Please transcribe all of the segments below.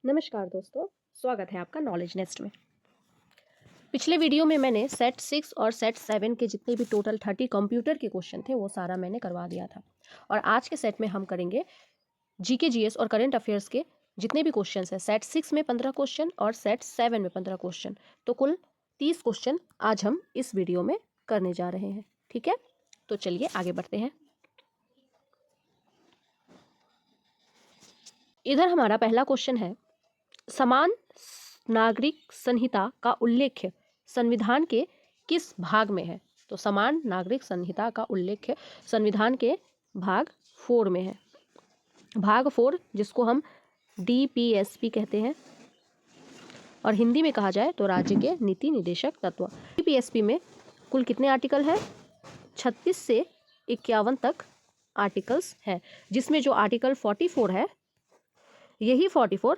नमस्कार दोस्तों, स्वागत है आपका नॉलेज नेस्ट में। पिछले वीडियो में मैंने सेट 6 और सेट 7 के जितने भी टोटल 30 कंप्यूटर के क्वेश्चन थे वो सारा मैंने करवा दिया था। और आज के सेट में हम करेंगे जीके जीएस और करंट अफेयर्स के जितने भी क्वेश्चन हैं। सेट 6 में 15 क्वेश्चन और सेट 7 में 15 क्वेश्चन, तो कुल 30 क्वेश्चन आज हम इस वीडियो में करने जा रहे हैं। ठीक है, तो चलिए आगे बढ़ते हैं। इधर हमारा पहला क्वेश्चन है, समान नागरिक संहिता का उल्लेख संविधान के किस भाग में है? तो समान नागरिक संहिता का उल्लेख संविधान के भाग 4 में है। भाग 4 जिसको हम डीपीएसपी कहते हैं और हिंदी में कहा जाए तो राज्य के नीति निदेशक तत्व। डीपीएसपी में कुल कितने आर्टिकल है? 36 से 51 तक आर्टिकल्स है, जिसमें जो आर्टिकल 44 है, यही 44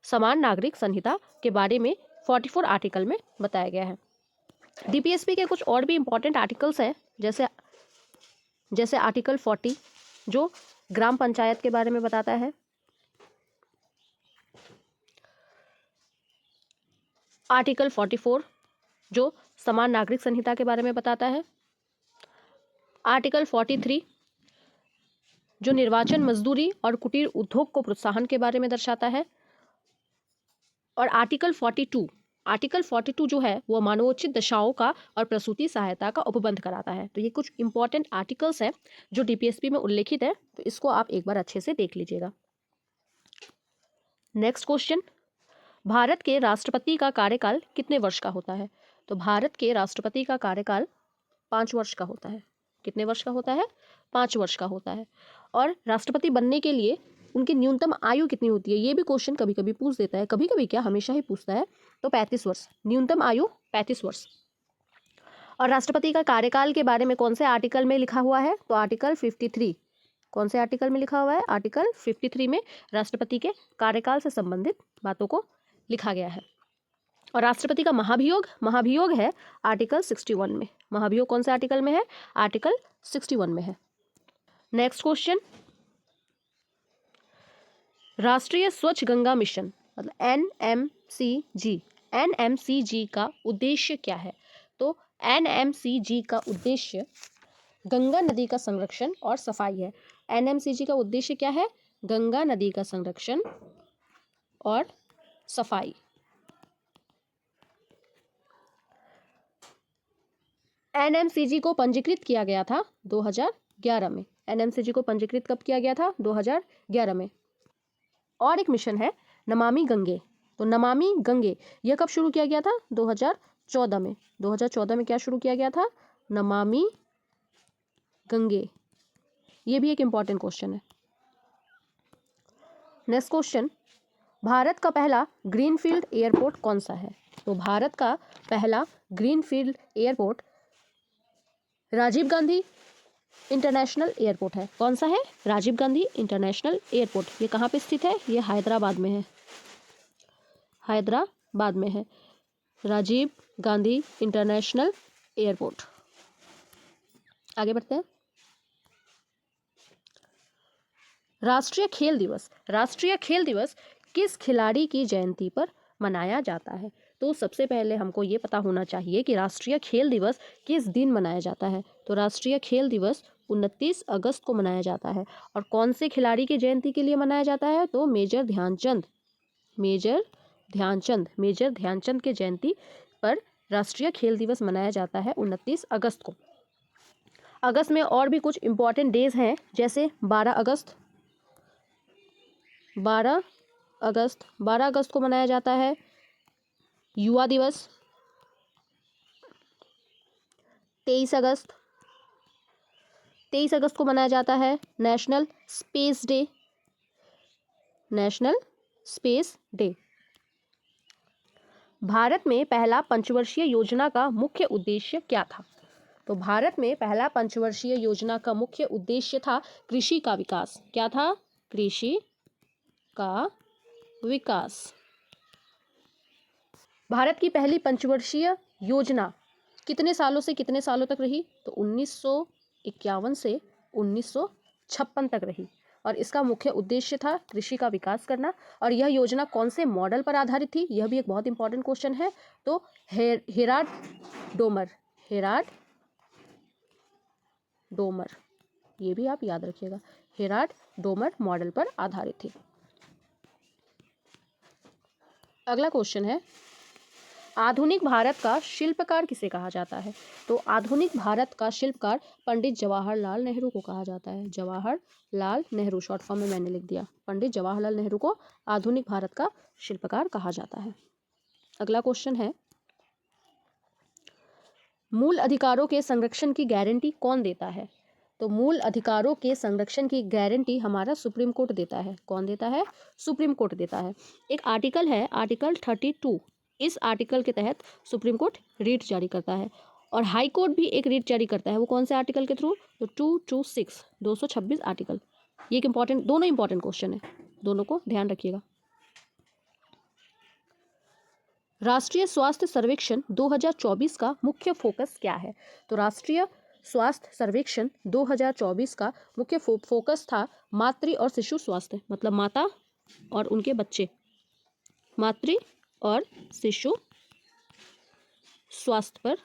समान नागरिक संहिता के बारे में 44 आर्टिकल में बताया गया है। डीपीएसपी के कुछ और भी इंपॉर्टेंट आर्टिकल्स हैं, जैसे आर्टिकल 40 जो ग्राम पंचायत के बारे में बताता है, आर्टिकल 44 जो समान नागरिक संहिता के बारे में बताता है, आर्टिकल 43 जो निर्वाचन मजदूरी और कुटीर उद्योग को प्रोत्साहन के बारे में दर्शाता है, और आर्टिकल 42 जो है वो मानवोचित दशाओं का और प्रसूति सहायता का उपबंध कराता है। तो ये कुछ इंपॉर्टेंट आर्टिकल्स हैं जो डीपीएसपी में उल्लेखित है, तो इसको आप एक बार अच्छे से देख लीजिएगा। नेक्स्ट क्वेश्चन, भारत के राष्ट्रपति का कार्यकाल कितने वर्ष का होता है? तो भारत के राष्ट्रपति का कार्यकाल 5 वर्ष का होता है। कितने वर्ष का होता है? 5 वर्ष का होता है। और राष्ट्रपति बनने के लिए उनकी न्यूनतम आयु कितनी होती है? ये भी क्वेश्चन कभी कभी पूछ देता है, कभी कभी क्या हमेशा ही पूछता है। तो 35 वर्ष, न्यूनतम आयु 35 वर्ष। और राष्ट्रपति का कार्यकाल के बारे में कौन से आर्टिकल में लिखा हुआ है? तो आर्टिकल 53। कौन से आर्टिकल में लिखा हुआ है? आर्टिकल 53 में राष्ट्रपति के कार्यकाल से संबंधित बातों को लिखा गया है। और राष्ट्रपति का महाभियोग है आर्टिकल 61 में। महाभियोग कौन से आर्टिकल में है? आर्टिकल 61 में है। नेक्स्ट क्वेश्चन, राष्ट्रीय स्वच्छ गंगा मिशन मतलब एनएमसीजी का उद्देश्य क्या है? तो एनएमसीजी का उद्देश्य गंगा नदी का संरक्षण और सफाई है। एनएमसीजी का उद्देश्य क्या है? गंगा नदी का संरक्षण और सफाई। एनएमसीजी को पंजीकृत किया गया था 2011 में। एनएमसीजी को पंजीकृत कब किया गया था? 2011 में। और एक मिशन है नमामि गंगे। तो नमामि गंगे यह कब शुरू किया गया था? 2014 में। 2014 में क्या शुरू किया गया था? नमामि गंगे। ये भी एक इंपॉर्टेंट क्वेश्चन है। नेक्स्ट क्वेश्चन, भारत का पहला ग्रीनफील्ड एयरपोर्ट कौन सा है? तो भारत का पहला greenfield airport Rajiv Gandhi international airport है। कौन सा है? Rajiv Gandhi international airport. ये कहाँ पे स्थित है? ये हैदराबाद में है। हैदराबाद में है राजीव गांधी इंटरनेशनल एयरपोर्ट। आगे बढ़ते हैं। राष्ट्रीय खेल दिवस किस खिलाड़ी की जयंती पर मनाया जाता है? तो सबसे पहले हमको ये पता होना चाहिए कि राष्ट्रीय खेल दिवस किस दिन मनाया जाता है। तो राष्ट्रीय खेल दिवस 29 अगस्त को मनाया जाता है। और कौन से खिलाड़ी की जयंती के लिए मनाया जाता है? तो मेजर ध्यानचंद के जयंती पर राष्ट्रीय खेल दिवस मनाया जाता है 29 अगस्त को। अगस्त में और भी कुछ इंपॉर्टेंट डेज हैं, जैसे 12 अगस्त को मनाया जाता है युवा दिवस। 23 अगस्त को मनाया जाता है नेशनल स्पेस डे। भारत में पहला पंचवर्षीय योजना का मुख्य उद्देश्य क्या था? तो भारत में पहला पंचवर्षीय योजना का मुख्य उद्देश्य था कृषि का विकास। क्या था? कृषि का विकास। भारत की पहली पंचवर्षीय योजना कितने सालों से कितने सालों तक रही? तो 1951 से 1956 तक रही। और इसका मुख्य उद्देश्य था कृषि का विकास करना। और यह योजना कौन से मॉडल पर आधारित थी, यह भी एक बहुत इंपॉर्टेंट क्वेश्चन है। तो हेराल्ड डोमर, ये भी आप याद रखिएगा, हेराल्ड डोमर मॉडल पर आधारित थी। अगला क्वेश्चन है, आधुनिक भारत का शिल्पकार किसे कहा जाता है? तो आधुनिक भारत का शिल्पकार पंडित जवाहरलाल नेहरू को कहा जाता है। जवाहरलाल नेहरू, शॉर्ट फॉर्म में मैंने लिख दिया, पंडित जवाहरलाल नेहरू को आधुनिक भारत का शिल्पकार कहा जाता है। अगला क्वेश्चन है, मूल अधिकारों के संरक्षण की गारंटी कौन देता है? तो मूल अधिकारों के संरक्षण की गारंटी हमारा सुप्रीम कोर्ट देता है। कौन देता है? सुप्रीम कोर्ट देता है। एक आर्टिकल है, आर्टिकल 32, इस आर्टिकल के तहत सुप्रीम कोर्ट रीट जारी करता है और हाई कोर्ट भी एक रीट जारी करता है। वो कौन से आर्टिकल के थ्रू? तो 226 आर्टिकल। ये एक इंपॉर्टेंट, दोनों इंपॉर्टेंट क्वेश्चन है, दोनों को ध्यान रखिएगा। राष्ट्रीय स्वास्थ्य सर्वेक्षण 2024 का मुख्य फोकस क्या है? तो राष्ट्रीय स्वास्थ्य सर्वेक्षण 2024 का मुख्य फोकस था मातृ और शिशु स्वास्थ्य, मतलब माता और उनके बच्चे, मातृ और शिशु स्वास्थ्य पर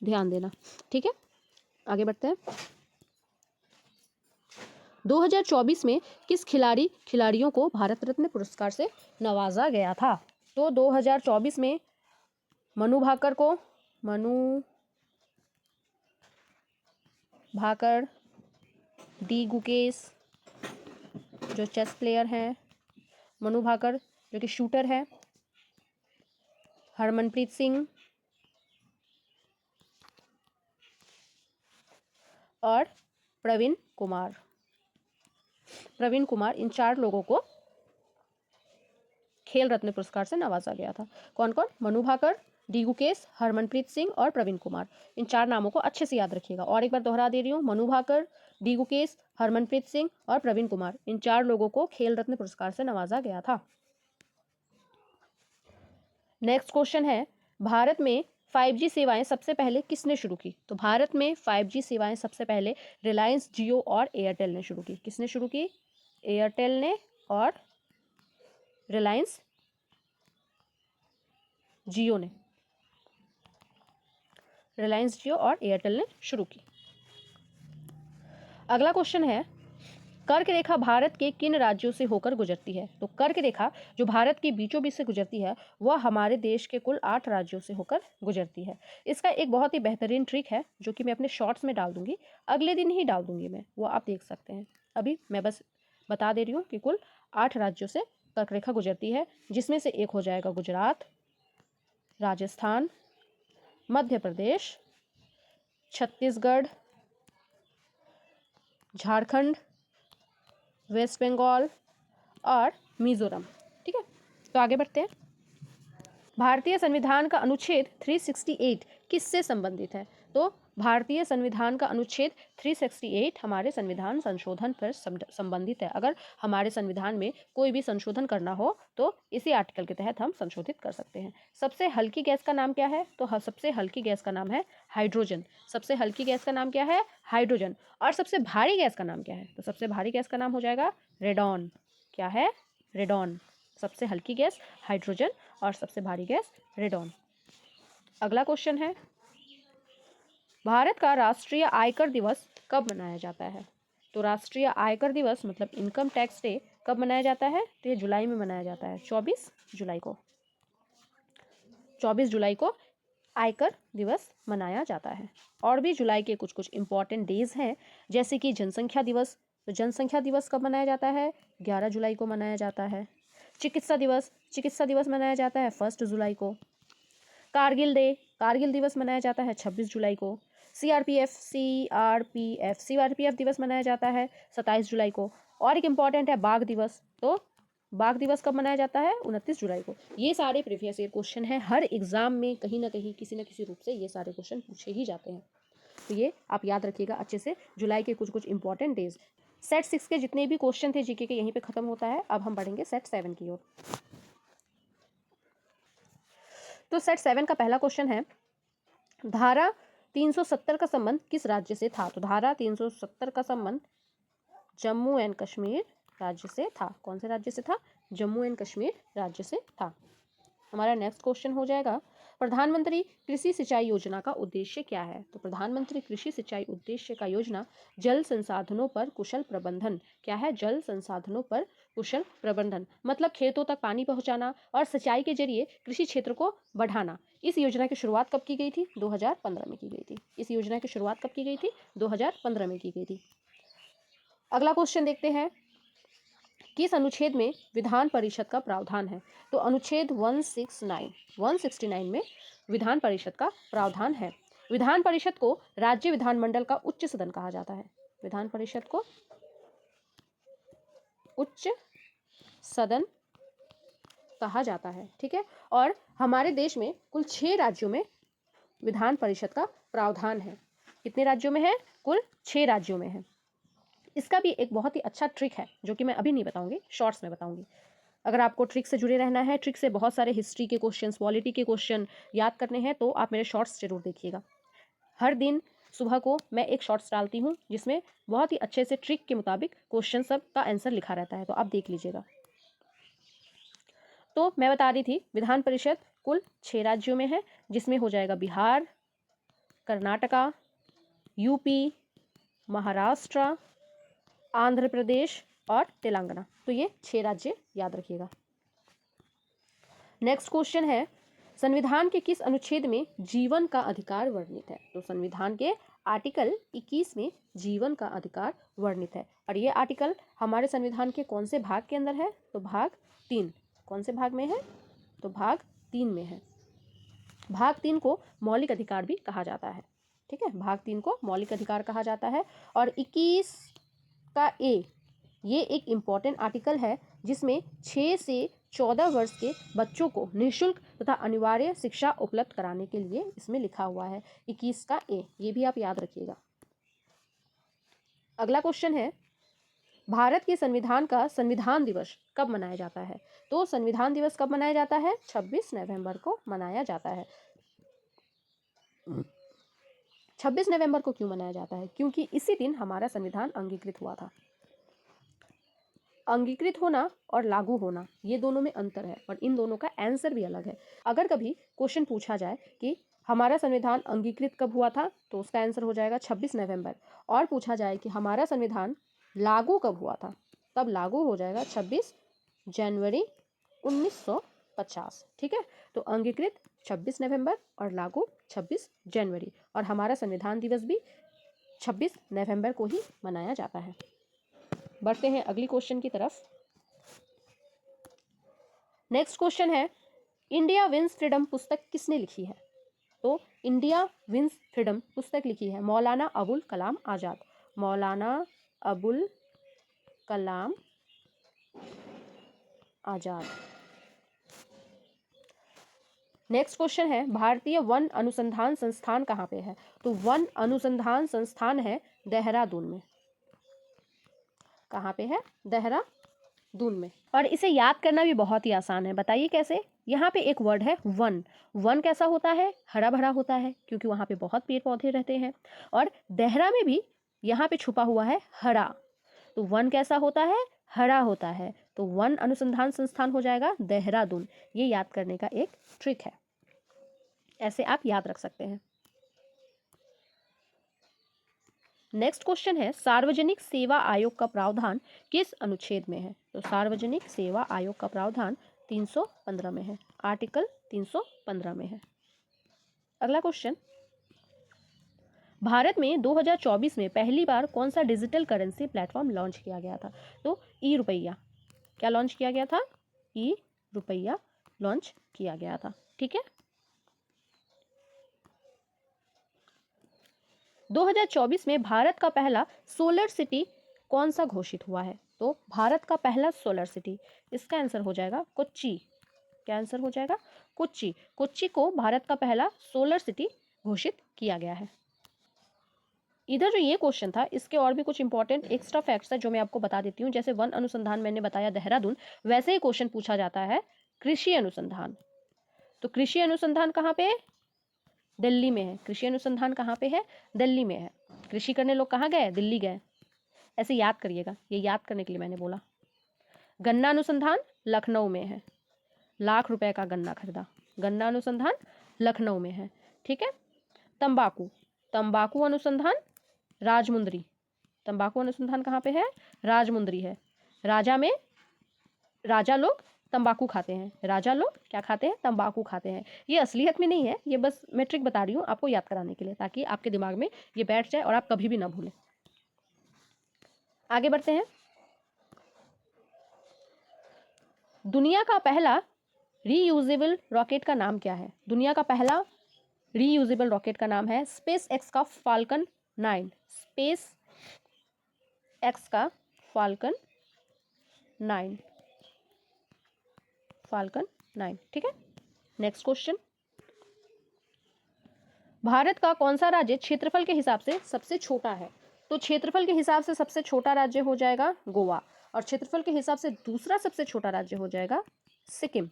ध्यान देना। ठीक है, आगे बढ़ते हैं। 2024 में किस खिलाड़ियों को भारत रत्न पुरस्कार से नवाजा गया था? तो 2024 में मनु भाकर, डी गुकेश जो चेस प्लेयर हैं, मनु भाकर जो कि शूटर है, हरमनप्रीत सिंह और प्रवीण कुमार, इन 4 लोगों को खेल रत्न पुरस्कार से नवाजा गया था। कौन कौन? मनु भाकर, डी गुकेश, हरमनप्रीत सिंह और प्रवीण कुमार। इन 4 नामों को अच्छे से याद रखिएगा। और एक बार दोहरा दे रही हूँ, मनु भाकर, डी गुकेश, हरमनप्रीत सिंह और प्रवीण कुमार, इन 4 लोगों को खेल रत्न पुरस्कार से नवाजा गया था। नेक्स्ट क्वेश्चन है, भारत में 5G सेवाएं सबसे पहले किसने शुरू की? तो भारत में 5G सेवाएं सबसे पहले रिलायंस जियो और एयरटेल ने शुरू की। किसने शुरू की? एयरटेल ने और रिलायंस जियो ने, रिलायंस जियो और एयरटेल ने शुरू की। अगला क्वेश्चन है, कर्क रेखा भारत के किन राज्यों से होकर गुजरती है? तो कर्क रेखा जो भारत के बीचों बीच से गुजरती है वह हमारे देश के कुल 8 राज्यों से होकर गुजरती है। इसका एक बहुत ही बेहतरीन ट्रिक है जो कि मैं अपने शॉर्ट्स में डाल दूंगी, अगले दिन ही डाल दूंगी मैं, वो आप देख सकते हैं। अभी मैं बस बता दे रही हूँ कि कुल 8 राज्यों से कर्क रेखा गुजरती है, जिसमें से एक हो जाएगा गुजरात, राजस्थान, मध्य प्रदेश, छत्तीसगढ़, झारखंड, वेस्ट बंगाल और मिजोरम। ठीक है, तो आगे बढ़ते हैं। भारतीय संविधान का अनुच्छेद 368 किससे संबंधित है? तो भारतीय संविधान का अनुच्छेद 368 हमारे संविधान संशोधन पर संबंधित है। अगर हमारे संविधान में कोई भी संशोधन करना हो तो इसी आर्टिकल के तहत हम संशोधित कर सकते हैं। सबसे हल्की गैस का नाम क्या है? तो सबसे हल्की गैस का नाम है हाइड्रोजन। सबसे हल्की गैस का नाम क्या है? हाइड्रोजन। और सबसे भारी गैस का नाम क्या है? तो सबसे भारी गैस का नाम हो जाएगा रेडॉन। क्या है? रेडॉन। सबसे हल्की गैस हाइड्रोजन और सबसे भारी गैस रेडॉन। अगला क्वेश्चन है, भारत का राष्ट्रीय आयकर दिवस कब मनाया जाता है? तो राष्ट्रीय आयकर दिवस मतलब इनकम टैक्स डे कब मनाया जाता है? तो ये जुलाई में मनाया जाता है, 24 जुलाई को। 24 जुलाई को आयकर दिवस मनाया जाता है। और भी जुलाई के कुछ कुछ इंपॉर्टेंट डेज हैं, जैसे कि जनसंख्या दिवस। तो जनसंख्या दिवस कब मनाया जाता है? 11 जुलाई को मनाया जाता है। चिकित्सा दिवस मनाया जाता है 1 जुलाई को। कारगिल दिवस मनाया जाता है 26 जुलाई को। सीआरपीएफ दिवस मनाया जाता है 27 जुलाई को। और एक इम्पॉर्टेंट है बाघ दिवस। तो बाघ दिवस कब मनाया जाता है? 29 जुलाई को। ये सारे प्रीवियस ईयर क्वेश्चन हैं, हर एग्जाम में कहीं ना कहीं किसी न किसी रूप से ये सारे क्वेश्चन पूछे ही जाते हैं, तो ये आप याद रखिएगा अच्छे से। जुलाई के कुछ कुछ इंपॉर्टेंट डेज। सेट 6 के जितने भी क्वेश्चन थे जीके के यहीं पे खत्म होता है। अब हम बढ़ेंगे सेट 7 की ओर। तो सेट 7 का पहला क्वेश्चन है, धारा 370 का संबंध किस राज्य से था? तो धारा 370 का संबंध जम्मू एंड कश्मीर राज्य से था। कौन से राज्य से था? जम्मू एंड कश्मीर राज्य से था। हमारा नेक्स्ट क्वेश्चन हो जाएगा, प्रधानमंत्री कृषि सिंचाई योजना का उद्देश्य क्या है? तो प्रधानमंत्री कृषि सिंचाई उद्देश्य का योजना जल संसाधनों पर कुशल प्रबंधन। क्या है? जल संसाधनों पर कुशल प्रबंधन, मतलब खेतों तक पानी पहुंचाना और सिंचाई के जरिए कृषि क्षेत्र को बढ़ाना। इस योजना की शुरुआत कब की गई थी? 2015 में की गई थी। इस योजना की शुरुआत कब की गई थी? 2015 में की गई थी। अगला क्वेश्चन देखते हैं, किस अनुच्छेद में विधान परिषद का प्रावधान है? तो अनुच्छेद 169 में विधान परिषद का प्रावधान है। विधान परिषद को राज्य विधानमंडल का उच्च सदन कहा जाता है। विधान परिषद को उच्च सदन कहा जाता है, ठीक है। और हमारे देश में कुल 6 राज्यों में विधान परिषद का प्रावधान है। कितने राज्यों में है? कुल 6 राज्यों में है। इसका भी एक बहुत ही अच्छा ट्रिक है जो कि मैं अभी नहीं बताऊंगी, शॉर्ट्स में बताऊंगी। अगर आपको ट्रिक से जुड़े रहना है, ट्रिक से बहुत सारे हिस्ट्री के क्वेश्चंस, पॉलिटी के क्वेश्चन याद करने हैं, तो आप मेरे शॉर्ट्स जरूर देखिएगा। हर दिन सुबह को मैं एक शॉर्ट्स डालती हूँ जिसमें बहुत ही अच्छे से ट्रिक के मुताबिक क्वेश्चन सब का आंसर लिखा रहता है, तो आप देख लीजिएगा। तो मैं बता रही थी विधान परिषद कुल 6 राज्यों में है, जिसमें हो जाएगा बिहार, कर्नाटका, यूपी, महाराष्ट्र, आंध्र प्रदेश और तेलंगाना। तो ये 6 राज्य याद रखिएगा। नेक्स्ट क्वेश्चन है, संविधान के किस अनुच्छेद में जीवन का अधिकार वर्णित है? तो संविधान के आर्टिकल 21 में जीवन का अधिकार वर्णित है। और ये आर्टिकल हमारे संविधान के कौन से भाग के अंदर है? तो भाग 3। कौन से भाग में है? तो भाग 3 में है। भाग 3 को मौलिक अधिकार भी कहा जाता है, ठीक है। भाग 3 को मौलिक अधिकार कहा जाता है। और 21 का ए, ये एक इम्पॉर्टेंट आर्टिकल है जिसमें 6 से 14 वर्ष के बच्चों को निःशुल्क तथा अनिवार्य शिक्षा उपलब्ध कराने के लिए इसमें लिखा हुआ है 21 का ए, ये भी आप याद रखिएगा। अगला क्वेश्चन है, भारत के संविधान का संविधान दिवस कब मनाया जाता है? तो संविधान दिवस कब मनाया जाता है? 26 नवंबर को मनाया जाता है। 26 नवंबर को क्यों मनाया जाता है? क्योंकि इसी दिन हमारा संविधान अंगीकृत हुआ था। अंगीकृत होना और लागू होना, ये दोनों में अंतर है और इन दोनों का आंसर भी अलग है। अगर कभी क्वेश्चन पूछा जाए कि हमारा संविधान अंगीकृत कब हुआ था, तो उसका आंसर हो जाएगा 26 नवंबर। और पूछा जाए कि हमारा संविधान लागू कब हुआ था, तब लागू हो जाएगा 26 जनवरी 1950, ठीक है। तो अंगीकृत 26 नवंबर और लागू 26 जनवरी, और हमारा संविधान दिवस भी 26 नवंबर को ही मनाया जाता है। बढ़ते हैं अगली क्वेश्चन की तरफ। नेक्स्ट क्वेश्चन है, इंडिया विंस फ्रीडम पुस्तक किसने लिखी है? तो इंडिया विंस फ्रीडम पुस्तक लिखी है मौलाना अबुल कलाम आजाद। मौलाना अबुल कलाम आजाद। नेक्स्ट क्वेश्चन है, भारतीय वन अनुसंधान संस्थान कहाँ पे है? तो वन अनुसंधान संस्थान है देहरादून में। कहाँ पे है? देहरादून में। और इसे याद करना भी बहुत ही आसान है। बताइए कैसे? यहाँ पे एक वर्ड है वन। वन कैसा होता है? हरा भरा होता है, क्योंकि वहाँ पे बहुत पेड़ पौधे रहते हैं। और देहरा में भी यहाँ पे छुपा हुआ है हरा, तो वन कैसा होता है? हरा होता है। तो वन अनुसंधान संस्थान हो जाएगा देहरादून। ये याद करने का एक ट्रिक है, ऐसे आप याद रख सकते हैं। नेक्स्ट क्वेश्चन है, सार्वजनिक सेवा आयोग का प्रावधान किस अनुच्छेद में है? तो सार्वजनिक सेवा आयोग का प्रावधान 315 में है, आर्टिकल 315 में है। अगला क्वेश्चन, भारत में 2024 में पहली बार कौन सा डिजिटल करेंसी प्लेटफॉर्म लॉन्च किया गया था? तो ई रुपया। क्या लॉन्च किया गया था? ई रुपया लॉन्च किया गया था, ठीक है। 2024 में भारत का पहला सोलर सिटी कौन सा घोषित हुआ है? तो भारत का पहला सोलर सिटी, इसका आंसर हो जाएगा कोच्चि। क्या आंसर हो जाएगा? कोच्चि। कोच्चि को भारत का पहला सोलर सिटी घोषित किया गया है। इधर जो ये क्वेश्चन था, इसके और भी कुछ इंपॉर्टेंट एक्स्ट्रा फैक्ट्स है जो मैं आपको बता देती हूँ। जैसे वन अनुसंधान मैंने बताया देहरादून, वैसे ही क्वेश्चन पूछा जाता है कृषि अनुसंधान। तो कृषि अनुसंधान कहाँ पे? दिल्ली में है। कृषि अनुसंधान कहाँ पे है? दिल्ली में है। कृषि करने लोग कहाँ गए? दिल्ली गए। ऐसे याद करिएगा, ये याद करने के लिए मैंने बोला। गन्ना अनुसंधान लखनऊ में है। ₹1,00,000 का गन्ना खरीदा। गन्ना अनुसंधान लखनऊ में है। ठीक है। तंबाकू, तंबाकू अनुसंधान राजमुंदरी। तंबाकू अनुसंधान कहाँ पे है? राजमुंदरी है। राजा में राजा लोग तंबाकू खाते हैं। राजा लोग क्या खाते हैं? तंबाकू खाते हैं। ये असलियत में नहीं है, ये बस मैं ट्रिक बता रही हूँ आपको याद कराने के लिए, ताकि आपके दिमाग में ये बैठ जाए और आप कभी भी ना भूलें। आगे बढ़ते हैं। दुनिया का पहला रीयूजेबल रॉकेट का नाम क्या है? दुनिया का पहला रीयूजेबल रॉकेट का नाम है स्पेस एक्स का फाल्कन 9। स्पेस एक्स का फाल्कन 9। फाल्कन 9। ठीक है। Next question. भारत का कौन सा राज्य क्षेत्रफल के हिसाब से सबसे छोटा है? तो क्षेत्रफल के हिसाब से सबसे छोटा राज्य हो जाएगा गोवा, और क्षेत्रफल के हिसाब से दूसरा सबसे छोटा राज्य हो जाएगा सिक्किम।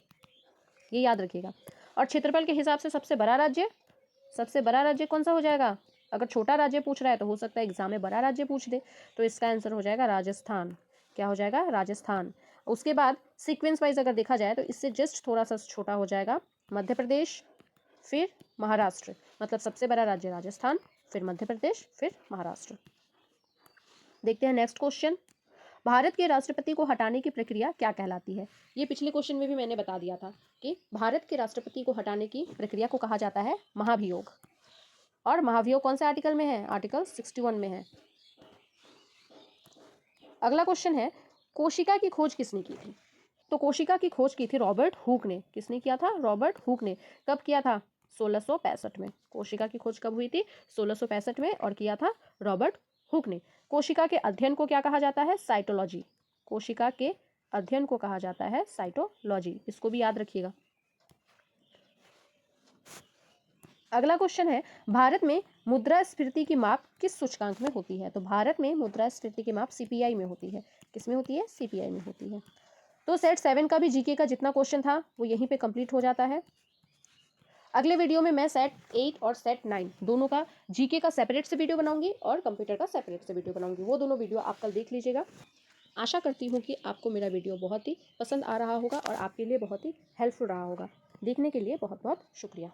ये याद रखिएगा। और क्षेत्रफल के हिसाब से सबसे बड़ा राज्य कौन सा हो जाएगा? अगर छोटा राज्य पूछ रहा है तो हो सकता है एग्जाम में बड़ा राज्य पूछ दे, तो इसका आंसर हो जाएगा राजस्थान। क्या हो जाएगा? राजस्थान। उसके बाद सीक्वेंस वाइज अगर देखा जाए तो इससे जस्ट थोड़ा सा छोटा हो जाएगा मध्य प्रदेश, फिर महाराष्ट्र। मतलब सबसे बड़ा राज्य राजस्थान, फिर मध्य प्रदेश, फिर महाराष्ट्र। देखते हैं नेक्स्ट क्वेश्चन। भारत के राष्ट्रपति को हटाने की प्रक्रिया क्या कहलाती है? ये पिछले क्वेश्चन में भी मैंने बता दिया था कि भारत के राष्ट्रपति को हटाने की प्रक्रिया को कहा जाता है महाभियोग। और महाभियोग कौन से आर्टिकल में है? आर्टिकल 61 में है। अगला क्वेश्चन है, कोशिका की खोज किसने की थी? तो कोशिका की खोज की थी रॉबर्ट हुक ने। किसने किया था? रॉबर्ट हुक ने। कब किया था? 1665 में। कोशिका की खोज कब हुई थी? 1665 में, और किया था रॉबर्ट हुक ने। कोशिका के अध्ययन को क्या कहा जाता है? साइटोलॉजी। कोशिका के अध्ययन को कहा जाता है साइटोलॉजी। इसको भी याद रखिएगा। अगला क्वेश्चन है, भारत में मुद्रास्फीति की माप किस सूचकांक में होती है? तो भारत में मुद्रास्फीति की माप सीपीआई में होती है। किस में होती है? सीपीआई में होती है। तो सेट 7 का भी जीके का जितना क्वेश्चन था वो यहीं पे कंप्लीट हो जाता है। अगले वीडियो में मैं सेट 8 और सेट 9 दोनों का जीके का सेपरेट से वीडियो बनाऊंगी और कंप्यूटर का सेपरेट से वीडियो बनाऊंगी। वो दोनों वीडियो आप कल देख लीजिएगा। आशा करती हूँ कि आपको मेरा वीडियो बहुत ही पसंद आ रहा होगा और आपके लिए बहुत ही हेल्पफुल रहा होगा। देखने के लिए बहुत बहुत शुक्रिया।